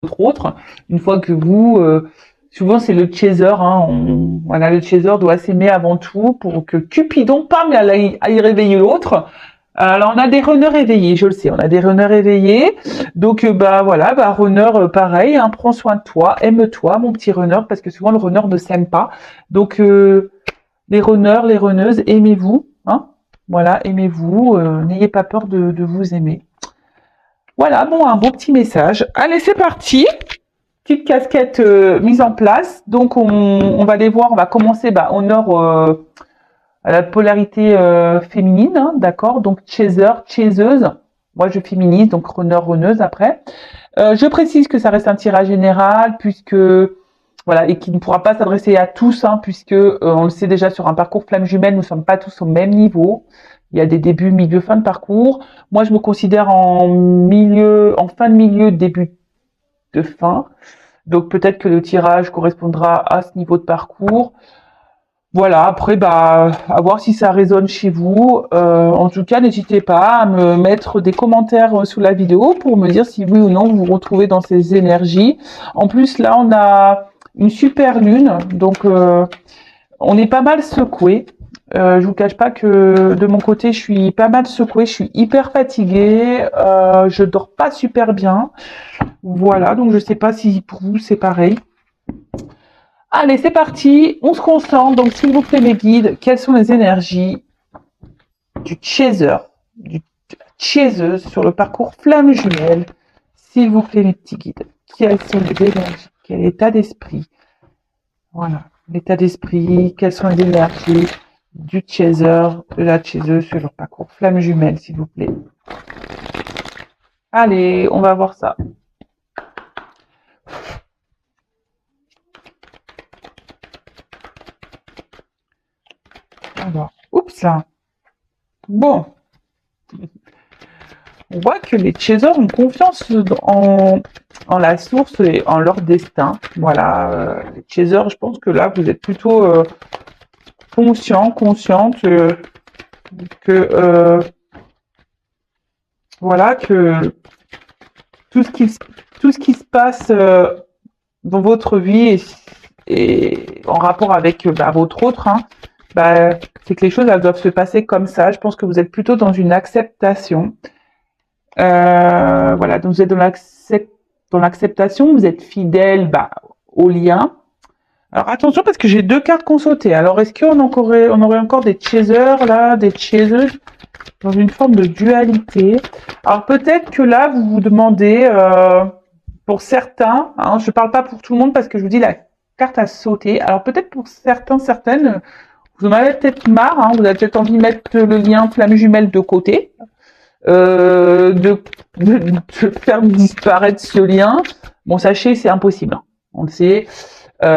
votre autre. Une fois que vous, souvent c'est le chaser, hein, voilà, le chaser doit s'aimer avant tout pour que Cupidon, pam, aille réveiller l'autre. Alors on a des runners éveillés, je le sais, on a des runners éveillés. Donc bah voilà, bah runner pareil, hein, prends soin de toi, aime-toi mon petit runner, parce que souvent le runner ne s'aime pas. Donc les runners, les runneuses, aimez-vous, hein. Voilà, aimez-vous, n'ayez pas peur de vous aimer. Voilà, bon, un beau petit message. Allez, c'est parti. Petite casquette mise en place. Donc on va les voir, on va commencer honneur à la polarité féminine, hein, d'accord. Donc chaser, chaiseuse. Moi je féminise, donc runner, runneuse après. Je précise que ça reste un tirage général puisque voilà, et qui ne pourra pas s'adresser à tous, hein, puisque on le sait déjà sur un parcours flamme jumelle, nous ne sommes pas tous au même niveau. Il y a des débuts, milieu, fin de parcours. Moi, je me considère en milieu, en fin de milieu, début de fin. Donc peut-être que le tirage correspondra à ce niveau de parcours. Voilà, après, à voir si ça résonne chez vous. En tout cas, n'hésitez pas à me mettre des commentaires sous la vidéo pour me dire si oui ou non vous vous retrouvez dans ces énergies. En plus, là, on a une super lune, donc on est pas mal secoué. Je vous cache pas que de mon côté, je suis pas mal secouée, je suis hyper fatiguée, je dors pas super bien. Voilà, donc je sais pas si pour vous c'est pareil. Allez, c'est parti, on se concentre. Donc, s'il vous plaît, mes guides, quelles sont les énergies du chaser, du chaiseuse sur le parcours flamme jumelle? S'il vous plaît, mes petits guides, quelles sont les énergies? Quel état d'esprit? Voilà, l'état d'esprit, quelles sont les énergies du chaser, de la chaiseuse sur le parcours flamme jumelle, s'il vous plaît? Allez, on va voir ça. Alors, oups là. Bon. On voit que les chasers ont confiance en la source et en leur destin. Voilà, les chasers, je pense que là, vous êtes plutôt consciente que voilà, que tout ce qui se passe dans votre vie est en rapport avec votre autre, hein, c'est que les choses elles doivent se passer comme ça. Je pense que vous êtes plutôt dans une acceptation. Voilà, donc vous êtes dans l'acceptation, vous êtes fidèle au lien. Alors attention parce que j'ai deux cartes qu'on sautait. Alors est-ce qu'on aurait encore des chasers là, des chaseuses dans une forme de dualité? Alors peut-être que là vous vous demandez, pour certains, hein, je parle pas pour tout le monde parce que je vous dis la carte a sauté. Alors peut-être pour certaines, vous en avez peut-être marre, hein, vous avez peut-être envie de mettre le lien flamme jumelle de côté. De faire disparaître ce lien. Bon, sachez, c'est impossible. Hein. On le sait. Vous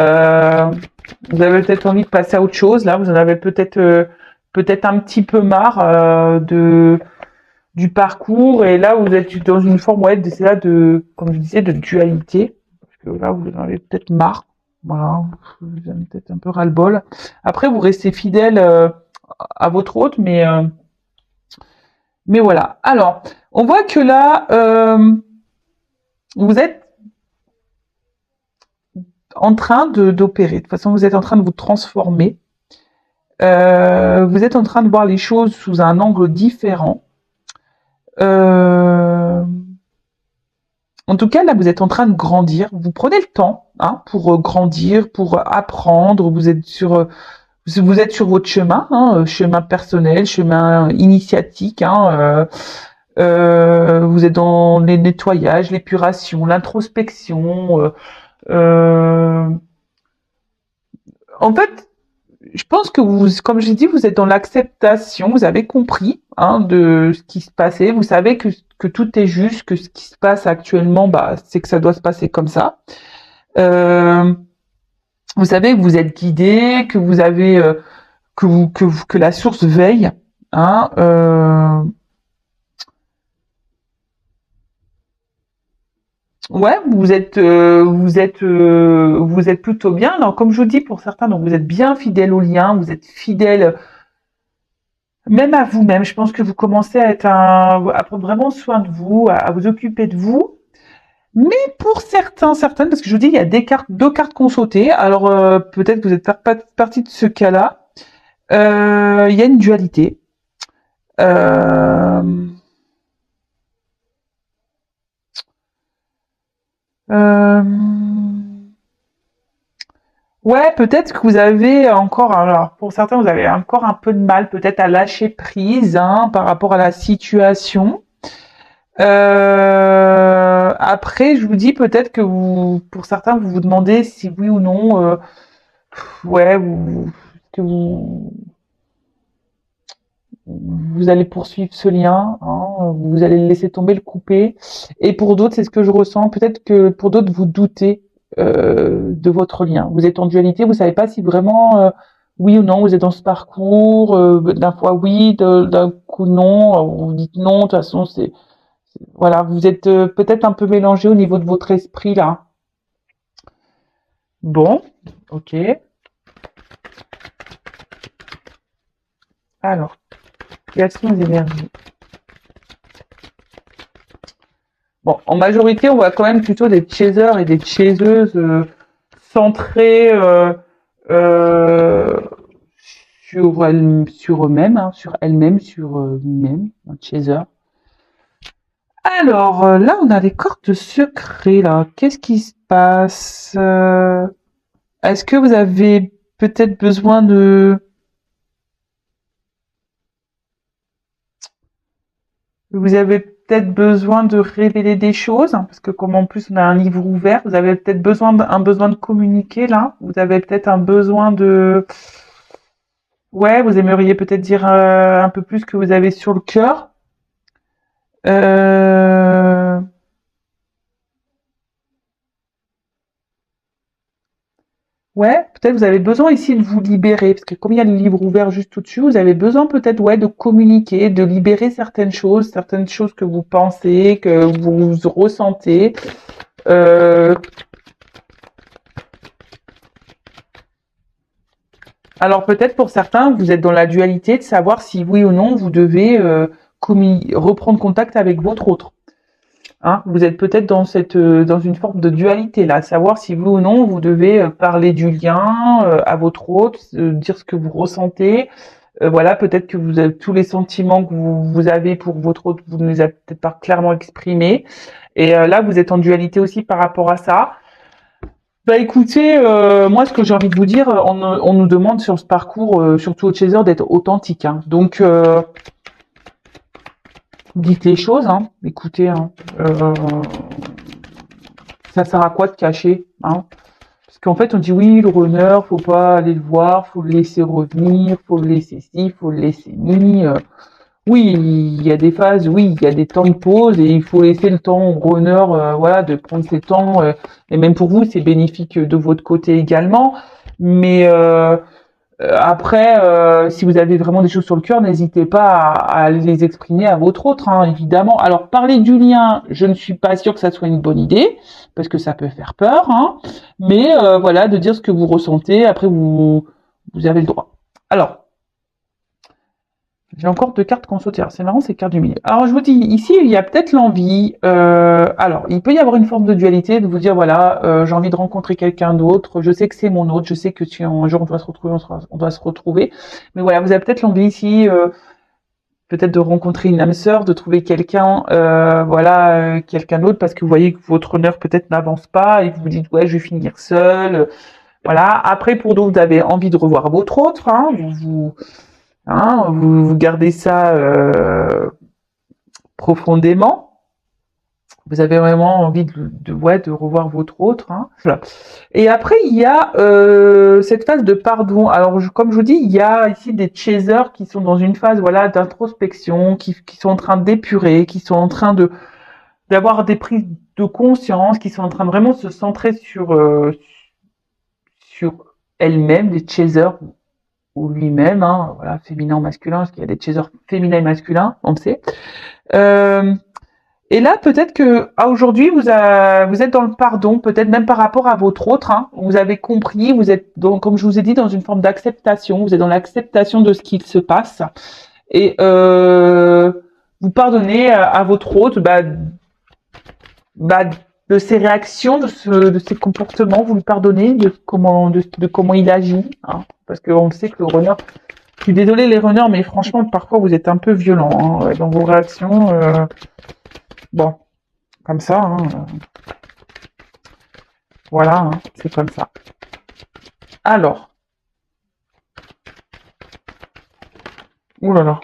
avez peut-être envie de passer à autre chose. Là, vous en avez peut-être un petit peu marre du parcours. Et là, vous êtes dans une forme comme je disais, de dualité. Parce que là, vous en avez peut-être marre. Voilà, vous avez peut-être un peu ras-le-bol. Après, vous restez fidèle à votre hôte, mais voilà. Alors, on voit que là, vous êtes en train d'opérer. De toute façon, vous êtes en train de vous transformer. Vous êtes en train de voir les choses sous un angle différent. En tout cas, là, vous êtes en train de grandir. Vous prenez le temps pour grandir, pour apprendre. Vous êtes sur votre chemin, hein, chemin personnel, chemin initiatique. Vous êtes dans les nettoyages, l'épuration, l'introspection. En fait, je pense que vous, comme j'ai dit, vous êtes dans l'acceptation. Vous avez compris de ce qui se passait. Vous savez que tout est juste, que ce qui se passe actuellement, c'est que ça doit se passer comme ça. Vous savez que vous êtes guidé, que vous avez que la source veille. Ouais, vous êtes plutôt bien. Alors comme je vous dis pour certains, donc vous êtes bien fidèle au lien, vous êtes fidèle même à vous-même. Je pense que vous commencez à prendre vraiment soin de vous, à vous occuper de vous. Mais pour certaines, parce que je vous dis, il y a deux cartes qu'on sautait. Alors peut-être que vous êtes pas partie de ce cas-là. Il y a une dualité. Euh, euh, ouais, peut-être que vous avez encore, alors pour certains, vous avez encore un peu de mal peut-être à lâcher prise hein, par rapport à la situation. Après, je vous dis peut-être que vous, pour certains, vous vous demandez si oui ou non, ouais, que vous allez poursuivre ce lien, hein, vous allez le laisser tomber, le couper. Et pour d'autres, c'est ce que je ressens. Peut-être que pour d'autres, vous doutez de votre lien. Vous êtes en dualité, vous savez pas si vraiment oui ou non, vous êtes dans ce parcours. D'un fois oui, d'un coup non. Vous dites non. De toute façon, voilà, vous êtes peut-être un peu mélangé au niveau de votre esprit là. Bon, ok. Alors, quelles sont les énergies? Bon, en majorité, on voit quand même plutôt des chasers et des chaseuses centrés euh, sur eux-mêmes, hein, sur elles-mêmes, sur lui-même, un chaser. Alors là, on a les cartes secrets là. Qu'est-ce qui se passe? Est-ce que vous avez peut-être besoin de Vous avez peut-être besoin de révéler des choses, hein, parce que comme en plus on a un livre ouvert, vous avez peut-être un besoin de communiquer là. Vous avez peut-être un besoin de, ouais, vous aimeriez peut-être dire un peu plus que vous avez sur le cœur. Euh... Ouais, peut-être vous avez besoin ici de vous libérer, parce que comme il y a le livre ouvert juste au-dessus, vous avez besoin peut-être ouais de communiquer, de libérer certaines choses que vous pensez, que vous ressentez. Euh, Alors peut-être pour certains, vous êtes dans la dualité de savoir si oui ou non vous devez reprendre contact avec votre autre. Hein, vous êtes peut-être dans dans une forme de dualité là, savoir si oui ou non vous devez parler du lien à votre autre, dire ce que vous ressentez. Voilà, peut-être que vous avez tous les sentiments que vous avez pour votre autre, vous ne les avez peut-être pas clairement exprimés. Et là, vous êtes en dualité aussi par rapport à ça. Bah écoutez, moi ce que j'ai envie de vous dire, on nous demande sur ce parcours, surtout au Chaser, d'être authentique. Hein. Donc dites les choses, hein. Écoutez, hein. Ça sert à quoi de cacher, hein? Parce qu'en fait on dit oui, le runner, faut pas aller le voir, faut le laisser revenir, faut le laisser ci, faut le laisser ni. Oui, il y a des phases, oui, il y a des temps de pause et il faut laisser le temps au runner, voilà, de prendre ses temps. Et même pour vous, c'est bénéfique de votre côté également. Mais après, si vous avez vraiment des choses sur le cœur, n'hésitez pas à les exprimer à votre autre, hein, évidemment. Alors, parler du lien, je ne suis pas sûre que ça soit une bonne idée, parce que ça peut faire peur, hein. Mais voilà, de dire ce que vous ressentez. Après, vous avez le droit. Alors. J'ai encore deux cartes qu'on saute. C'est marrant, ces cartes du milieu. Alors, je vous dis, ici, il y a peut-être l'envie. Alors, il peut y avoir une forme de dualité, de vous dire, voilà, j'ai envie de rencontrer quelqu'un d'autre. Je sais que c'est mon autre. Je sais que si un jour on doit se retrouver, on doit se retrouver. Mais voilà, vous avez peut-être l'envie ici, peut-être de rencontrer une âme sœur, de trouver quelqu'un, voilà, quelqu'un d'autre, parce que vous voyez que votre honneur peut-être n'avance pas et vous vous dites, ouais, je vais finir seul. Voilà. Après, pour d'autres, vous avez envie de revoir votre autre. Hein, vous gardez ça profondément. Vous avez vraiment envie ouais, de revoir votre autre. Hein. Voilà. Et après, il y a cette phase de pardon. Alors, comme je vous dis, il y a ici des chasers qui sont dans une phase voilà d'introspection, qui sont en train d'épurer, qui sont en train d'avoir des prises de conscience, qui sont en train de vraiment se centrer sur elles-mêmes, les chasers ou lui-même, hein, voilà, féminin ou masculin, parce qu'il y a des chasers féminins et masculins, on le sait. Euh, et là, peut-être que aujourd'hui, vous êtes dans le pardon, peut-être même par rapport à votre autre. Hein, vous avez compris, vous êtes, comme je vous ai dit, dans une forme d'acceptation. Vous êtes dans l'acceptation de ce qu'il se passe. Et vous pardonnez à votre autre bah, de ses réactions, de ses comportements, vous lui pardonnez, de comment il agit, hein, parce qu'on sait que le runner, je suis désolée les runners, mais franchement, parfois vous êtes un peu violents hein, dans vos réactions. Bon, comme ça, hein, voilà, hein, c'est comme ça. Alors, ouh là là.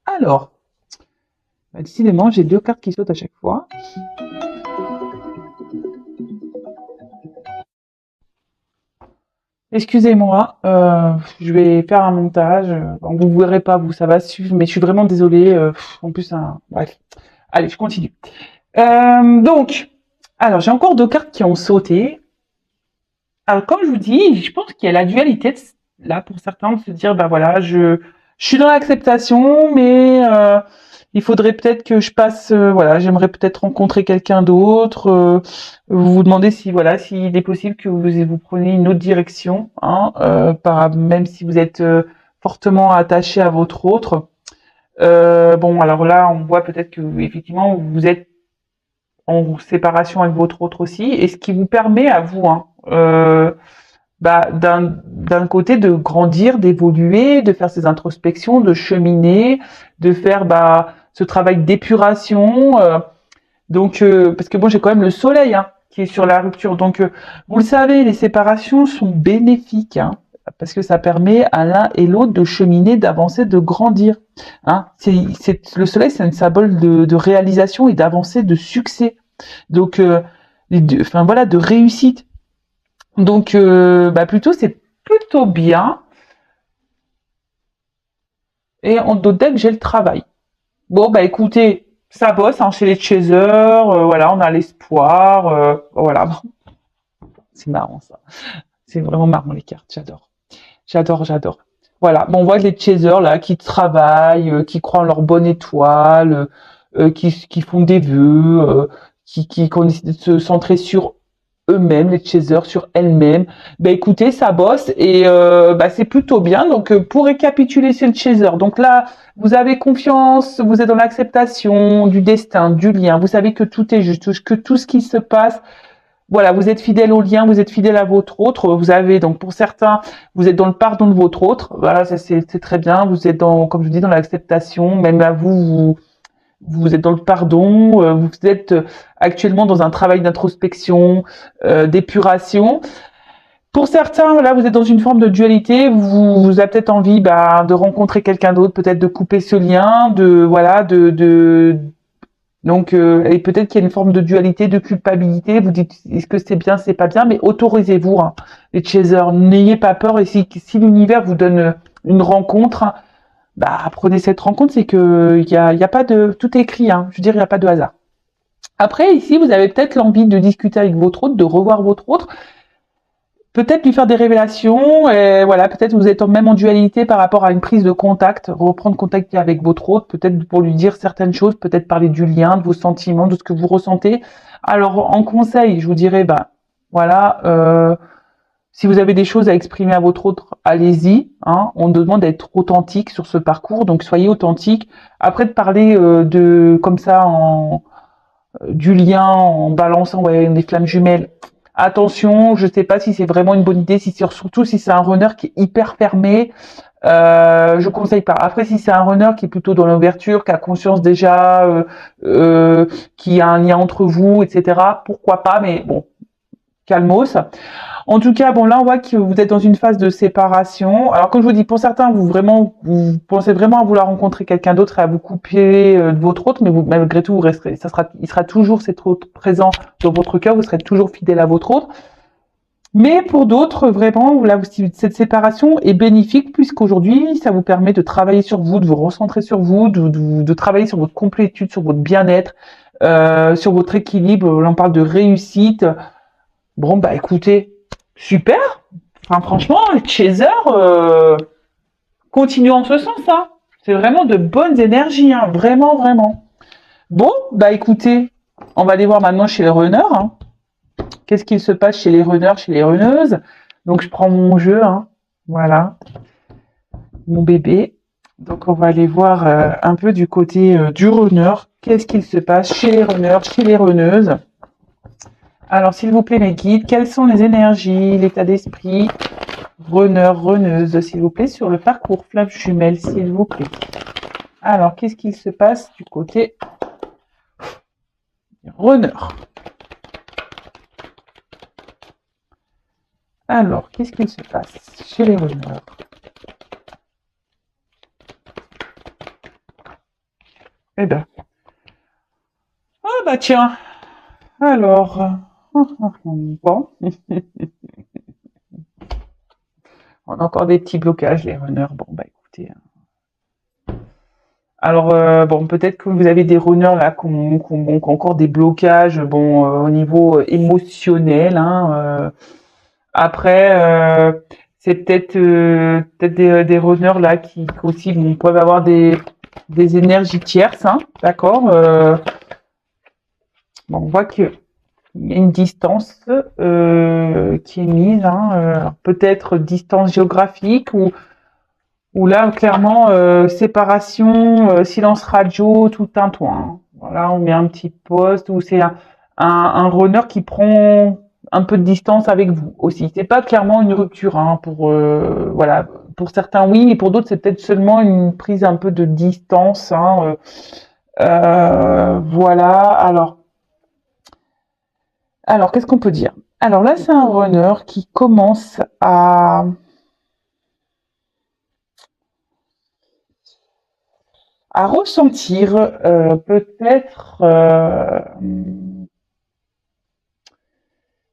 Alors, bah, décidément, j'ai 2 cartes qui sautent à chaque fois. Excusez-moi, je vais faire un montage. Vous verrez pas, vous, ça va suivre, mais je suis vraiment désolée. En plus, bref. Allez, je continue. Donc, alors j'ai encore 2 cartes qui ont sauté. Alors, comme je vous dis, je pense qu'il y a la dualité là pour certains de se dire, bah voilà, je suis dans l'acceptation, mais il faudrait peut-être que je passe, voilà, j'aimerais peut-être rencontrer quelqu'un d'autre. Vous vous demandez si, voilà, s'il est possible que vous preniez une autre direction, hein, même si vous êtes fortement attaché à votre autre. Bon, alors là, on voit peut-être que effectivement vous êtes en séparation avec votre autre aussi, et ce qui vous permet à vous, hein, bah, d'un côté de grandir, d'évoluer, de faire ces introspections, de cheminer, de faire bah, ce travail d'épuration. Donc, parce que bon, j'ai quand même le soleil hein, qui est sur la rupture. Donc, vous le savez, les séparations sont bénéfiques. Hein, parce que ça permet à l'un et l'autre de cheminer, d'avancer, de grandir. Hein. Le soleil, c'est un symbole de réalisation et d'avancée, de succès. Donc, enfin voilà, de réussite. Donc, bah plutôt, c'est plutôt bien. Et en d'autres decks, j'ai le travail. Bon, bah écoutez, ça bosse hein, chez les chasers. Voilà, on a l'espoir. Voilà, c'est marrant ça. C'est vraiment marrant les cartes. J'adore. J'adore, j'adore. Voilà, bon, on voit les chasers là qui travaillent, qui croient en leur bonne étoile, qui font des vœux, qui décident de se centrer sur eux-mêmes, les chasers, sur elles-mêmes. Ben écoutez, ça bosse et bah, c'est plutôt bien. Donc pour récapituler sur le chaser, donc là vous avez confiance, vous êtes dans l'acceptation du destin, du lien. Vous savez que tout est juste, que tout ce qui se passe, voilà, vous êtes fidèle au lien, vous êtes fidèle à votre autre. Vous avez donc pour certains, vous êtes dans le pardon de votre autre. Voilà, ça c'est très bien. Vous êtes dans, comme je dis, dans l'acceptation. Même à vous êtes dans le pardon, vous êtes actuellement dans un travail d'introspection, d'épuration. Pour certains, voilà, vous êtes dans une forme de dualité, vous avez peut-être envie bah, de rencontrer quelqu'un d'autre, peut-être de couper ce lien, donc et peut-être qu'il y a une forme de dualité, de culpabilité. Vous dites est-ce que c'est bien, c'est pas bien, mais autorisez-vous, hein, les chasers, n'ayez pas peur. Et si l'univers vous donne une rencontre, bah prenez cette rencontre, c'est que y a pas de tout est écrit, hein. Je veux dire, il n'y a pas de hasard. Après, ici, vous avez peut-être l'envie de discuter avec votre autre, de revoir votre autre, peut-être lui faire des révélations, et voilà, peut-être vous êtes même en dualité par rapport à une prise de contact, reprendre contact avec votre autre, peut-être pour lui dire certaines choses, peut-être parler du lien, de vos sentiments, de ce que vous ressentez. Alors, en conseil, je vous dirais, bah, voilà, si vous avez des choses à exprimer à votre autre, allez-y. Hein, on demande d'être authentique sur ce parcours, donc soyez authentique. Après de parler de comme ça du lien en balançant ouais, des flammes jumelles. Attention, je sais pas si c'est vraiment une bonne idée, surtout si c'est un runner qui est hyper fermé. Je conseille pas. Après, si c'est un runner qui est plutôt dans l'ouverture, qui a conscience déjà, qui a un lien entre vous, etc. Pourquoi pas, mais bon, calmos. En tout cas, bon là on voit que vous êtes dans une phase de séparation. Alors comme je vous dis, pour certains, vous pensez vraiment à vouloir rencontrer quelqu'un d'autre et à vous couper de votre autre, mais vous, malgré tout, vous resterez. Il sera toujours cet autre présent dans votre cœur. Vous serez toujours fidèle à votre autre. Mais pour d'autres, vraiment, là, cette séparation est bénéfique puisqu'aujourd'hui, ça vous permet de travailler sur vous, de vous recentrer sur vous, de travailler sur votre complétude, sur votre bien-être, sur votre équilibre. Là, on parle de réussite. Bon, bah écoutez, super. Enfin, franchement, Chaser, continue en ce sens, hein. C'est vraiment de bonnes énergies, hein. Vraiment, vraiment. Bon, bah écoutez, on va aller voir maintenant chez les runners. Hein. Qu'est-ce qu'il se passe chez les runners, chez les runneuses? Donc, je prends mon jeu, hein. Voilà. Mon bébé. Donc, on va aller voir un peu du côté du runner. Qu'est-ce qu'il se passe chez les runners, chez les runneuses? Alors, s'il vous plaît, mes guides, quelles sont les énergies, l'état d'esprit, runner, runneuse, s'il vous plaît, sur le parcours flamme jumelle, s'il vous plaît. Alors, qu'est-ce qu'il se passe du côté runner? Alors, qu'est-ce qu'il se passe chez les runners? Eh ben, ah bah tiens, alors, bon, on a encore des petits blocages, les runners. Bon, bah écoutez. Alors, bon, peut-être que vous avez des runners là qui ont encore des blocages, bon, au niveau émotionnel, hein. Après, c'est peut-être des runners là qui aussi peuvent avoir des énergies tierces, hein, d'accord. Bon, on voit que il y a une distance qui est mise, hein, peut-être distance géographique ou là clairement séparation, silence radio, tout un toit. Hein. Voilà, on met un petit poste où c'est un runner qui prend un peu de distance avec vous aussi. C'est pas clairement une rupture, hein, pour voilà, pour certains oui, et pour d'autres c'est peut-être seulement une prise un peu de distance. Hein, voilà. Alors, qu'est-ce qu'on peut dire? Alors là, c'est un runner qui commence à ressentir peut-être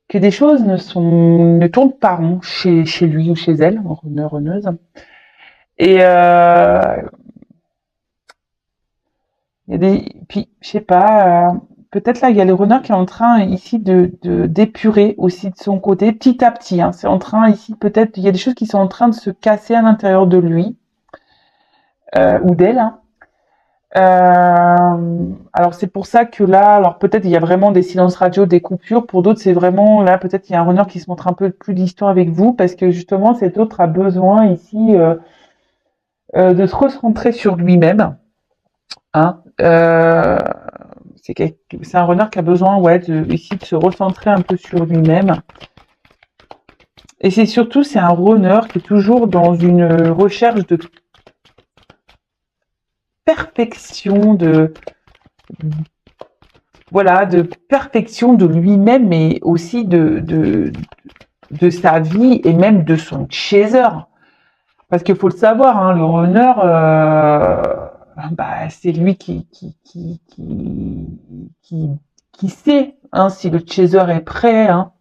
que des choses ne tournent pas rond chez lui ou chez elle, runner, runneuse. Et il y a puis je sais pas, peut-être là il y a le runner qui est en train ici d'épurer aussi de son côté, petit à petit. Hein, c'est en train ici peut-être il y a des choses qui sont en train de se casser à l'intérieur de lui ou d'elle. Hein. Alors c'est pour ça que là, alors peut-être il y a vraiment des silences radio, des coupures. Pour d'autres, c'est vraiment là peut-être il y a un runner qui se montre un peu plus distant avec vous parce que justement cet autre a besoin ici de se recentrer sur lui-même. Hein. C'est un runner qui a besoin, ouais, ici de se recentrer un peu sur lui-même. Et c'est surtout c'est un runner qui est toujours dans une recherche de perfection, voilà, de perfection de lui-même, mais aussi de sa vie et même de son chaser. Parce qu'il faut le savoir, hein, le runner, bah, c'est lui qui sait hein, si le chaser est prêt. Hein,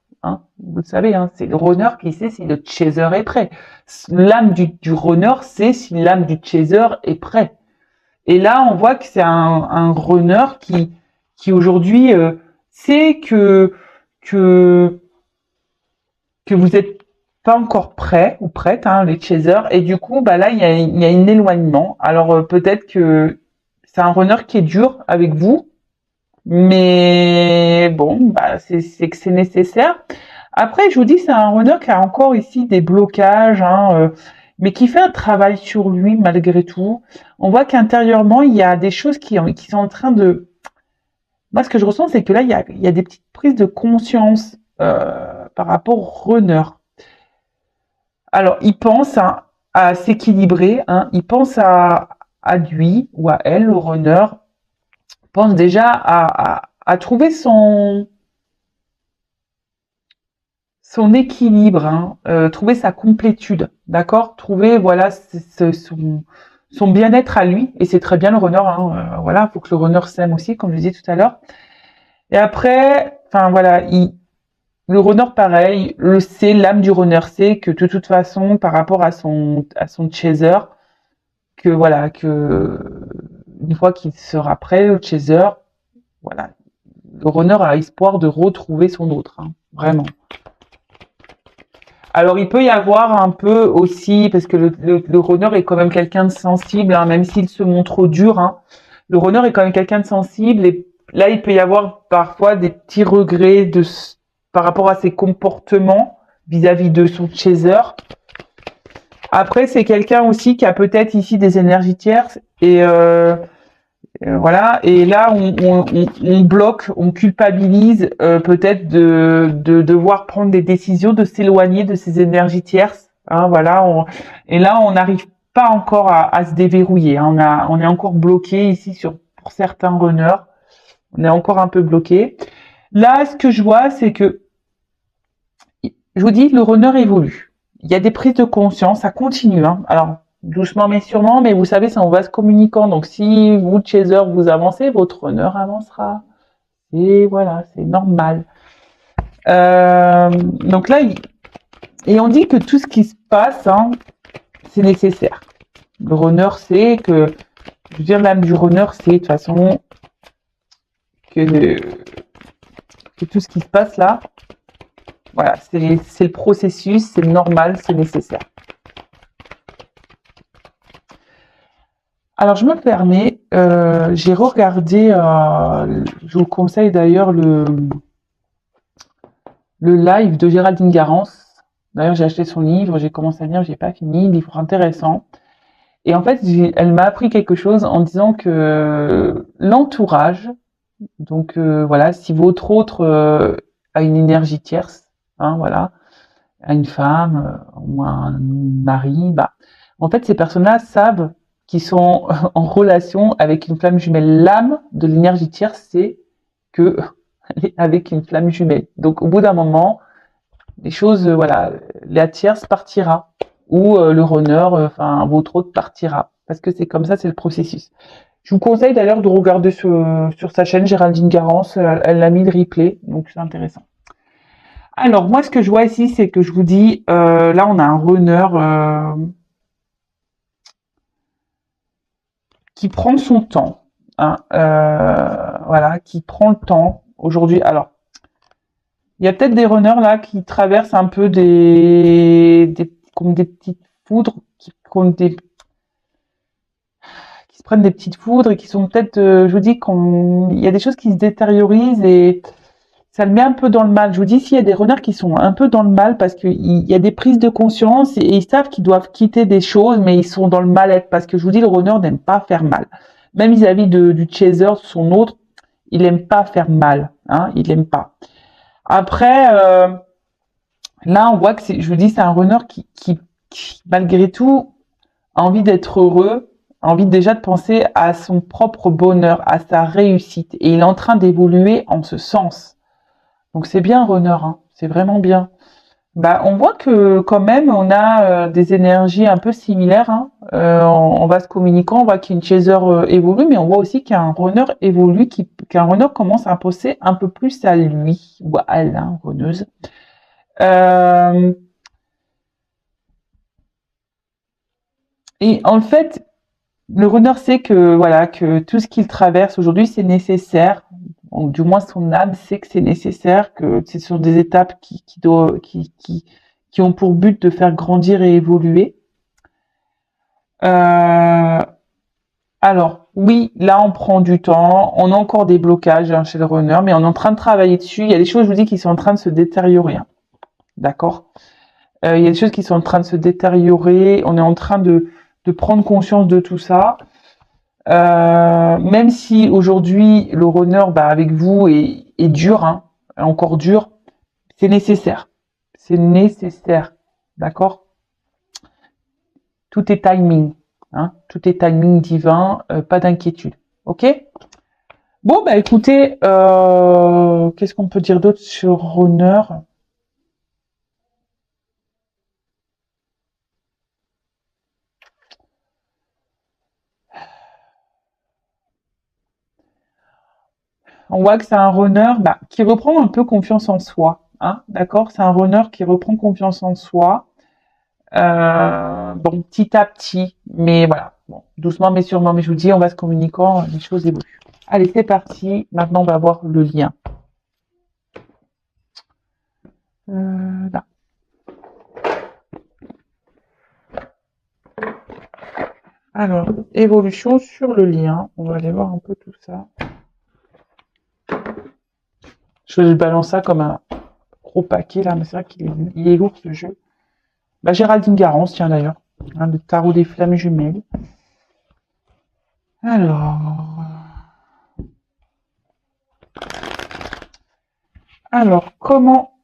vous le savez, hein, c'est le runner qui sait si le chaser est prêt. L'âme du runner sait si l'âme du chaser est prêt. Et là, on voit que c'est un runner qui aujourd'hui sait que vous n'êtes pas encore prêt ou prête, hein, les chasers, et du coup, bah là, il y a un éloignement. Alors peut-être que c'est un runner qui est dur avec vous, mais bon, bah c'est que c'est nécessaire. Après, je vous dis, c'est un runner qui a encore ici des blocages, hein, mais qui fait un travail sur lui malgré tout. On voit qu'intérieurement, il y a des choses qui sont en train de... Moi, ce que je ressens, c'est que là, il y a des petites prises de conscience par rapport au runner. Alors, il pense à s'équilibrer, hein, il pense à lui ou à elle, le runner, pense déjà à trouver son équilibre, hein, trouver sa complétude, d'accord? Trouver voilà son bien-être à lui, et c'est très bien le runner, hein, voilà, faut que le runner s'aime aussi, comme je disais tout à l'heure. Et après, enfin voilà, le runner pareil, le sait, l'âme du runner sait que de toute façon, par rapport à son chaser, que voilà, que une fois qu'il sera prêt, le chaser, voilà, le runner a espoir de retrouver son autre, hein, vraiment. Alors, il peut y avoir un peu aussi, parce que le runner est quand même quelqu'un de sensible, hein, même s'il se montre dur, hein, le runner est quand même quelqu'un de sensible, et là, il peut y avoir parfois des petits regrets par rapport à ses comportements vis-à-vis de son chaser. Après, c'est quelqu'un aussi qui a peut-être ici des énergies tierces et voilà. Et là, on bloque, on culpabilise peut-être de devoir prendre des décisions, de s'éloigner de ces énergies tierces. Hein, voilà. Et là, on n'arrive pas encore à se déverrouiller. Hein. On est encore bloqué ici pour certains runners. On est encore un peu bloqué. Là, ce que je vois, c'est que je vous dis, le runner évolue. Il y a des prises de conscience, ça continue. Hein. Alors, doucement mais sûrement, mais vous savez, c'est en vase communicant. Donc, si vous, chaser, vous avancez, votre runner avancera. Et voilà, c'est normal. Donc là, et on dit que tout ce qui se passe, hein, c'est nécessaire. Le runner sait que, je veux dire, l'âme du runner sait de toute façon que tout ce qui se passe là, voilà, c'est le processus, c'est normal, c'est nécessaire. Alors, je me permets, j'ai regardé, je vous conseille d'ailleurs le live de Géraldine Garance. D'ailleurs, j'ai acheté son livre, j'ai commencé à lire, j'ai pas fini, livre intéressant. Et en fait, elle m'a appris quelque chose en disant que l'entourage, donc voilà, si votre autre a une énergie tierce, hein, voilà, à une femme ou un mari, bah, en fait, ces personnes-là savent qu'ils sont en relation avec une flamme jumelle. L'âme de l'énergie tierce, c'est que avec une flamme jumelle. Donc, au bout d'un moment, les choses, voilà, la tierce partira ou le runner, enfin, votre autre partira. Parce que c'est comme ça, c'est le processus. Je vous conseille d'ailleurs de regarder sur sa chaîne Géraldine Garance, elle a mis le replay, donc c'est intéressant. Alors, moi, ce que je vois ici, c'est que je vous dis, là, on a un runner qui prend son temps, hein, voilà, qui prend le temps aujourd'hui. Alors, il y a peut-être des runners là qui traversent un peu comme des petites foudres, qui se prennent des petites foudres et qui sont peut-être, je vous dis, il y a des choses qui se détériorisent et ça le met un peu dans le mal. Je vous dis, s'il y a des runners qui sont un peu dans le mal parce qu'il y a des prises de conscience et ils savent qu'ils doivent quitter des choses, mais ils sont dans le mal-être parce que je vous dis, le runner n'aime pas faire mal. Même vis-à-vis du chaser, son autre, il aime pas faire mal. Hein, il aime pas. Après, là, on voit que je vous dis, c'est un runner qui, malgré tout, a envie d'être heureux, a envie déjà de penser à son propre bonheur, à sa réussite. Et il est en train d'évoluer en ce sens. Donc c'est bien, runner, hein, c'est vraiment bien. Bah, on voit que quand même, on a des énergies un peu similaires. Hein. En vase communicant, on voit qu'une chaser évolue, mais on voit aussi qu'un runner évolue, qu'un runner commence à penser un peu plus à lui ou à elle, hein, runneuse. Et en fait, le runner sait que voilà que tout ce qu'il traverse aujourd'hui, c'est nécessaire. Ou du moins, son âme sait que c'est nécessaire, que c'est sur des étapes qui ont pour but de faire grandir et évoluer. Alors, oui, là, on prend du temps. On a encore des blocages hein, chez le runner, mais on est en train de travailler dessus. Il y a des choses, je vous dis, qui sont en train de se détériorer. Hein. D'accord. Il y a des choses qui sont en train de se détériorer. On est en train de prendre conscience de tout ça. Même si aujourd'hui le runner avec vous est dur, hein, encore dur, c'est nécessaire. C'est nécessaire. D'accord. Tout est timing. Hein, tout est timing divin. Pas d'inquiétude. Ok. Bon, bah écoutez, qu'est-ce qu'on peut dire d'autre sur runner? On voit que c'est un runner qui reprend un peu confiance en soi. Hein, d'accord. C'est un runner qui reprend confiance en soi. Bon, petit à petit, mais voilà. Bon, doucement mais sûrement. Mais je vous dis, on va se communiquant, les choses évoluent. Allez, c'est parti. Maintenant, on va voir le lien. Là. Alors, évolution sur le lien. On va aller voir un peu tout ça. Je balance ça comme un gros paquet là, mais c'est vrai qu'il est lourd ce jeu. Géraldine Garance, tiens d'ailleurs. Hein, le tarot des flammes jumelles. Alors, comment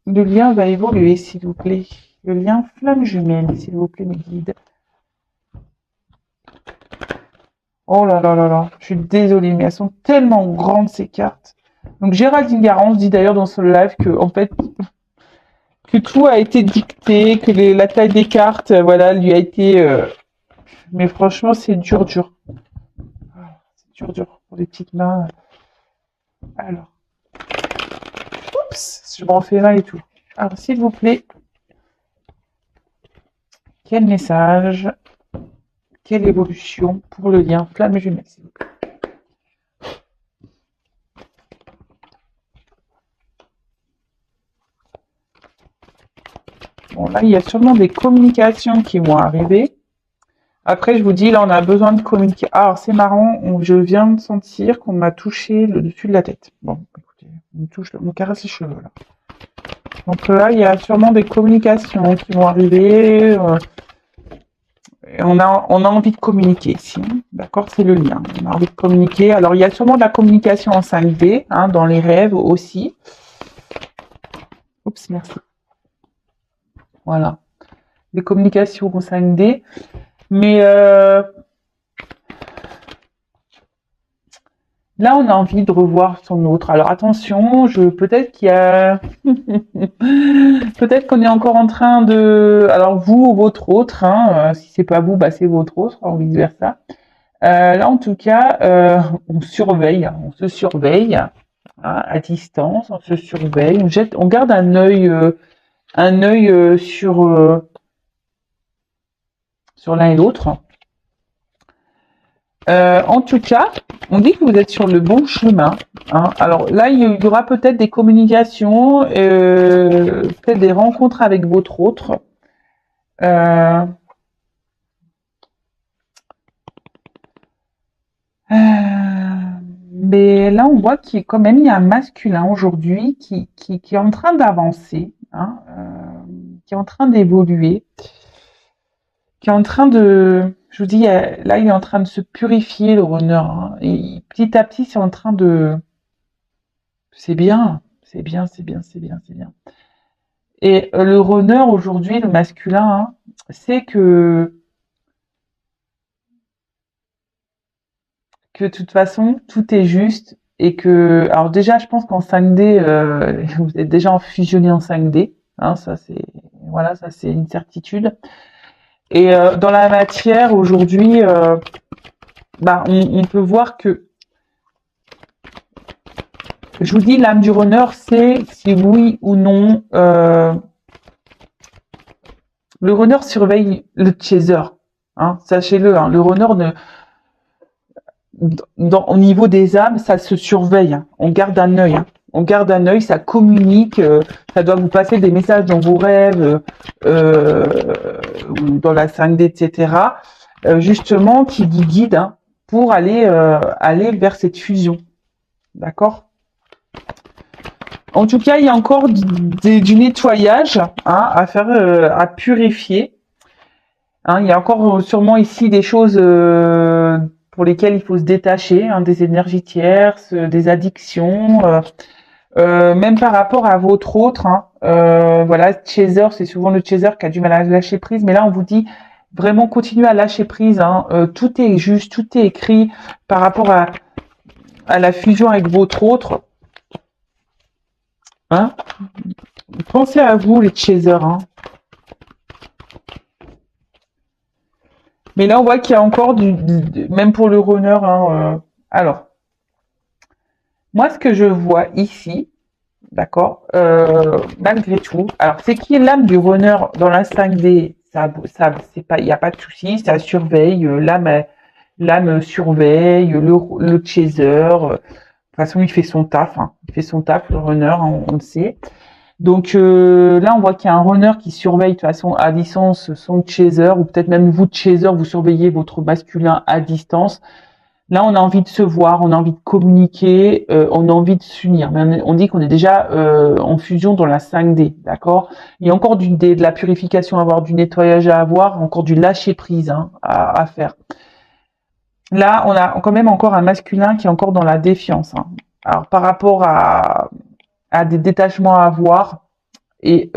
le lien va évoluer, s'il vous plaît? Le lien flamme jumelle, s'il vous plaît, mes guides. Oh là là là là, je suis désolée, mais elles sont tellement grandes, ces cartes. Donc, Géraldine Garance dit d'ailleurs dans son live que, en fait, que tout a été dicté, que la taille des cartes, voilà, lui a été... Mais franchement, c'est dur, dur. C'est dur, dur pour les petites mains. Alors. Oups, je m'en fais mal et tout. Alors, s'il vous plaît, quel message, quelle évolution pour le lien flamme jumelle, s'il vous plaît. Bon, là, il y a sûrement des communications qui vont arriver. Après, je vous dis, là, on a besoin de communiquer. Ah, alors, c'est marrant, je viens de sentir qu'on m'a touché le dessus de la tête. Bon, écoutez, on me caresse les cheveux, là. Donc là, il y a sûrement des communications qui vont arriver. On a envie de communiquer ici, d'accord? C'est le lien. On a envie de communiquer. Alors, il y a sûrement de la communication en 5D, hein, dans les rêves aussi. Oups, merci. Voilà. Des communications en 5D. Mais là, on a envie de revoir son autre. Alors, attention, peut-être qu'il y a... peut-être qu'on est encore en train de... Alors, vous ou votre autre, hein, si c'est pas vous, bah, c'est votre autre, ou vice-versa. Là, en tout cas, on surveille, on se surveille, hein, à distance, on se surveille, on garde un œil sur l'un et l'autre. En tout cas, on dit que vous êtes sur le bon chemin. Hein. Alors là, il y aura peut-être des communications, peut-être des rencontres avec votre autre. Mais là, on voit qu'il y a quand même un masculin aujourd'hui qui est en train d'avancer, hein, qui est en train d'évoluer, qui est en train de... Je vous dis, là, il est en train de se purifier, le runner. Hein, et petit à petit, c'est en train de... C'est bien, c'est bien, c'est bien, c'est bien, c'est bien. Et le runner, aujourd'hui, le masculin, hein, c'est que de toute façon, tout est juste et que... Alors déjà, je pense qu'en 5D, vous êtes déjà fusionné en 5D. Hein, ça, c'est... Voilà, ça, c'est une certitude. Et dans la matière, aujourd'hui, on peut voir que... Je vous dis, l'âme du runner, c'est si oui ou non... Le runner surveille le chaser. Hein, sachez-le, hein, le runner ne... Au niveau des âmes, ça se surveille. Hein. On garde un œil. Hein. On garde un œil, ça communique. Ça doit vous passer des messages dans vos rêves, ou dans la 5D, etc. Justement, qui vous guide, hein, pour aller vers cette fusion. D'accord? En tout cas, il y a encore du nettoyage, hein, à faire, à purifier. Hein, il y a encore sûrement ici des choses pour lesquelles il faut se détacher, hein, des énergies tierces, des addictions, même par rapport à votre autre. Hein, voilà, chaser, c'est souvent le chaser qui a du mal à lâcher prise, mais là on vous dit vraiment continuez à lâcher prise. Hein, tout est juste, tout est écrit par rapport à la fusion avec votre autre. Hein, pensez à vous les chasers. Hein. Mais là, on voit qu'il y a encore même pour le runner. Hein, alors, moi, ce que je vois ici, d'accord, malgré tout, alors, c'est qui est l'âme du runner dans la 5D? Ça, c'est pas, il n'y a pas de souci, ça surveille, l'âme surveille, le chaser. De toute façon, il fait son taf. Hein, il fait son taf, le runner, hein, on le sait. Donc là, on voit qu'il y a un runner qui surveille de toute façon à distance son chaser, ou peut-être même vous, chaser, vous surveillez votre masculin à distance. Là, on a envie de se voir, on a envie de communiquer, on a envie de s'unir. Mais on dit qu'on est déjà en fusion dans la 5D, d'accord? Il y a encore de la purification à avoir, du nettoyage à avoir, encore du lâcher prise hein, à faire. Là, on a quand même encore un masculin qui est encore dans la défiance. Hein. Alors, par rapport à des détachements à avoir, et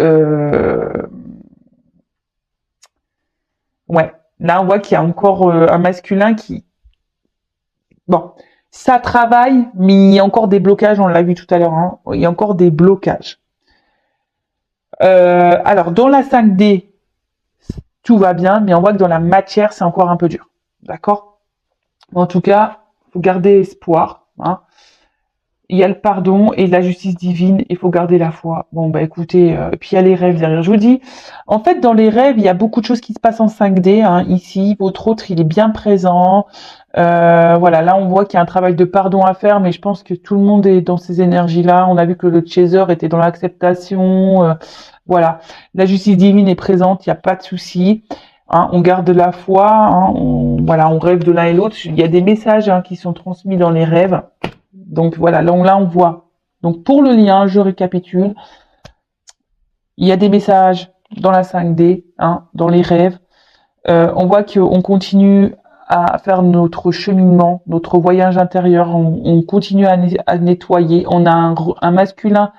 ouais, là, on voit qu'il y a encore un masculin qui, bon, ça travaille, mais il y a encore des blocages, on l'a vu tout à l'heure, hein, il y a encore des blocages. Alors, dans la 5D, tout va bien, mais on voit que dans la matière, c'est encore un peu dur. D'accord? En tout cas, faut garder espoir. Hein. Il y a le pardon et la justice divine, il faut garder la foi. Bon, bah écoutez, puis il y a les rêves derrière. Je vous dis, en fait, dans les rêves, il y a beaucoup de choses qui se passent en 5D. Hein. Ici, votre autre, il est bien présent. Voilà, là, on voit qu'il y a un travail de pardon à faire, mais je pense que tout le monde est dans ces énergies-là. On a vu que le chaser était dans l'acceptation. Voilà, la justice divine est présente, il n'y a pas de souci. Hein, on garde la foi. Hein, voilà, on rêve de l'un et l'autre. Il y a des messages hein, qui sont transmis dans les rêves. Donc voilà, là on voit. Donc pour le lien, je récapitule. Il y a des messages dans la 5D, hein, dans les rêves. On voit qu'on continue à faire notre cheminement, notre voyage intérieur. On continue à nettoyer. On a un masculin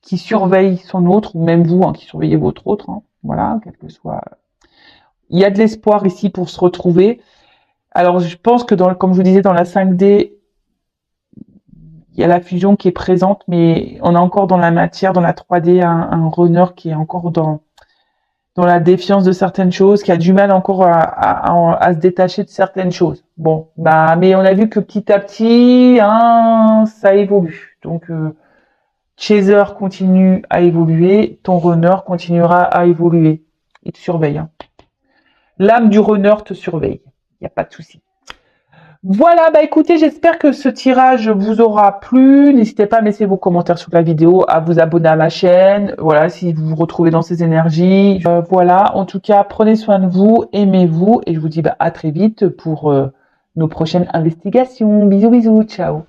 qui surveille son autre, ou même vous, hein, qui surveillez votre autre. Hein, voilà, quel que soit. Il y a de l'espoir ici pour se retrouver. Alors je pense que comme je vous disais, dans la 5D, il y a la fusion qui est présente, mais on a encore dans la matière, dans la 3D, un runner qui est encore dans la défiance de certaines choses, qui a du mal encore à se détacher de certaines choses. Bon, bah, mais on a vu que petit à petit, hein, ça évolue. Donc, Chaser continue à évoluer, ton runner continuera à évoluer. Il te surveille. Hein. L'âme du runner te surveille. Il n'y a pas de souci. Voilà, bah écoutez, j'espère que ce tirage vous aura plu. N'hésitez pas à me laisser vos commentaires sous la vidéo, à vous abonner à ma chaîne. Voilà, si vous vous retrouvez dans ces énergies. Voilà, en tout cas, prenez soin de vous, aimez-vous. Et je vous dis bah, à très vite pour nos prochaines investigations. Bisous, bisous, ciao.